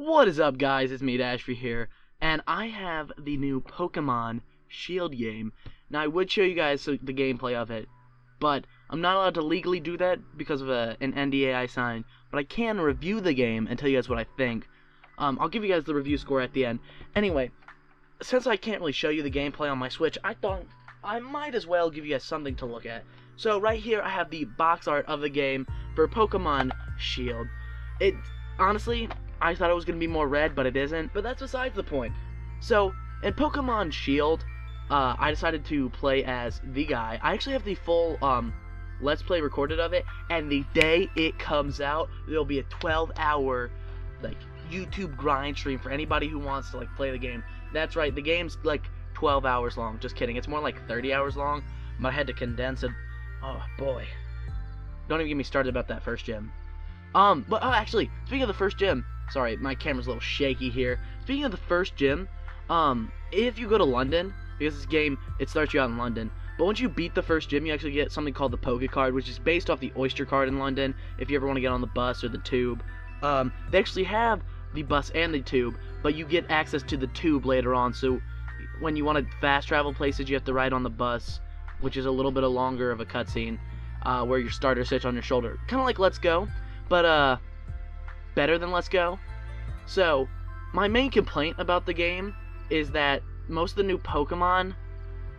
What is up, guys? It's me, Dastrothy here, and I have the new Pokemon Shield game. Now, I would show you guys the gameplay of it, but I'm not allowed to legally do that because of an NDA I signed, but I can review the game and tell you guys what I think. I'll give you guys the review score at the end. Anyway, since I can't really show you the gameplay on my Switch, I thought I might as well give you guys something to look at. So, right here, I have the box art of the game for Pokemon Shield. Honestly, I thought it was going to be more red, but it isn't. But that's besides the point. So, in Pokemon Shield, I decided to play as the guy. I actually have the full Let's Play recorded of it, and the day it comes out, there'll be a 12-hour YouTube grind stream for anybody who wants to play the game. That's right, the game's 12 hours long. Just kidding, it's more like 30 hours long. But I had to condense it. Oh boy, don't even get me started about that first gym. Actually, speaking of the first gym, sorry, my camera's a little shaky here. Speaking of the first gym, if you go to London, because this game, it starts you out in London, but once you beat the first gym, you actually get something called the Poke Card, which is based off the Oyster Card in London, if you ever want to get on the bus or the tube. They actually have the bus and the tube, but you get access to the tube later on, so when you want to fast travel places, you have to ride on the bus, which is a little bit longer of a cutscene, where your starter sits on your shoulder. Kind of like Let's Go, but better than Let's Go. So, my main complaint about the game is that most of the new Pokemon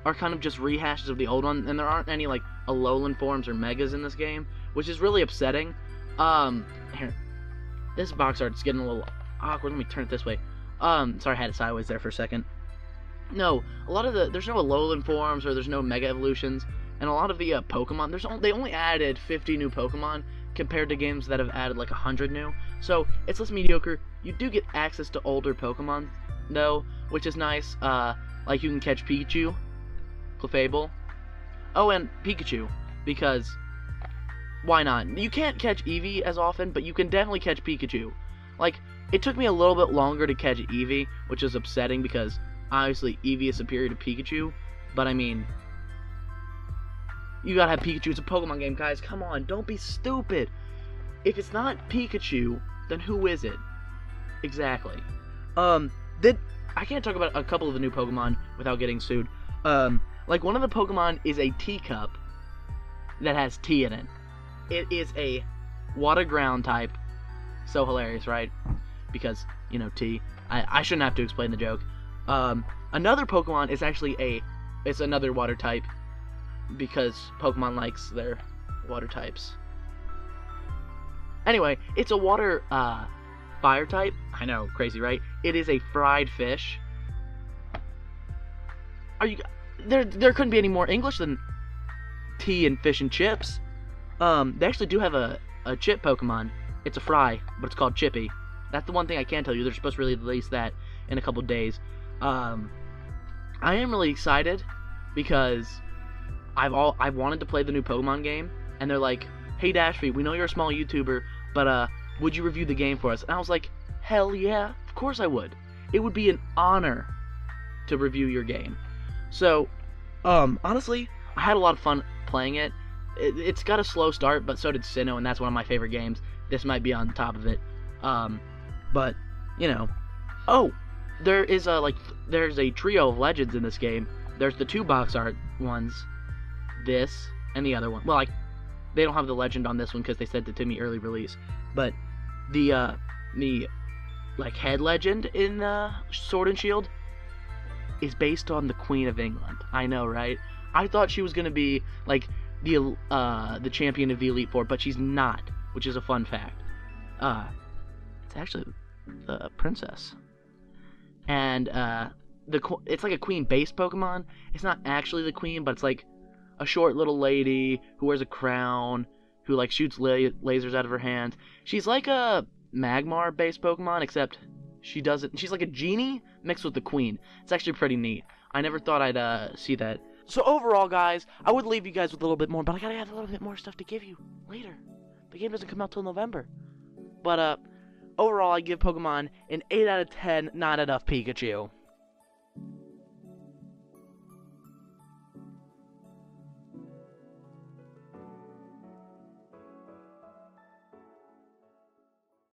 are kind of just rehashes of the old one, and there aren't any Alolan forms or Megas in this game, which is really upsetting. Here, this box art's getting a little awkward. Let me turn it this way. Sorry, I had it sideways there for a second. No, there's no Alolan forms or there's no Mega Evolutions, and a lot of the Pokemon, they only added 50 new Pokemon compared to games that have added 100 new, so it's less mediocre. You do get access to older Pokemon though, which is nice. You can catch Pikachu, Clefable, oh, and Pikachu, because why not? You can't catch Eevee as often, but you can definitely catch Pikachu. It took me a little bit longer to catch Eevee, which is upsetting because obviously Eevee is superior to Pikachu, but I mean, you gotta have Pikachu. It's a Pokemon game, guys. Come on, don't be stupid. If it's not Pikachu, then who is it? Exactly. I can't talk about a couple of the new Pokemon without getting sued. One of the Pokemon is a teacup that has tea in it. It is a water ground type. So hilarious, right? Because, tea. I shouldn't have to explain the joke. Another Pokemon is actually it's another water type, because Pokemon likes their water types. Anyway, it's a water fire type. I know, crazy, right? It is a fried fish. There couldn't be any more English than tea and fish and chips. They actually do have a chip Pokemon. It's a fry, but it's called Chippy. That's the one thing I can tell you. They're supposed to release that in a couple days. I am really excited because I've wanted to play the new Pokemon game, and they're like, "Hey Dastrothy, we know you're a small YouTuber, but would you review the game for us?" And I was like, "Hell yeah, of course I would. It would be an honor to review your game." So, honestly, I had a lot of fun playing it. It's got a slow start, but so did Sinnoh, and that's one of my favorite games. This might be on top of it. But oh, there's a trio of legends in this game. There's the two box art ones, this and the other one. Well, they don't have the legend on this one because they sent it to me early release. But the head legend in Sword and Shield is based on the Queen of England. I know, right? I thought she was gonna be the champion of the Elite Four, but she's not, which is a fun fact. It's actually the princess, and it's like a queen-based Pokemon. It's not actually the queen, but it's a short little lady who wears a crown, who shoots lasers out of her hands. She's like a Magmar-based Pokemon, except she's like a genie mixed with the queen. It's actually pretty neat. I never thought I'd see that. So overall, guys, I would leave you guys with a little bit more, but I gotta have a little bit more stuff to give you later. The game doesn't come out till November. But overall, I give Pokemon an 8 out of 10, not enough Pikachu.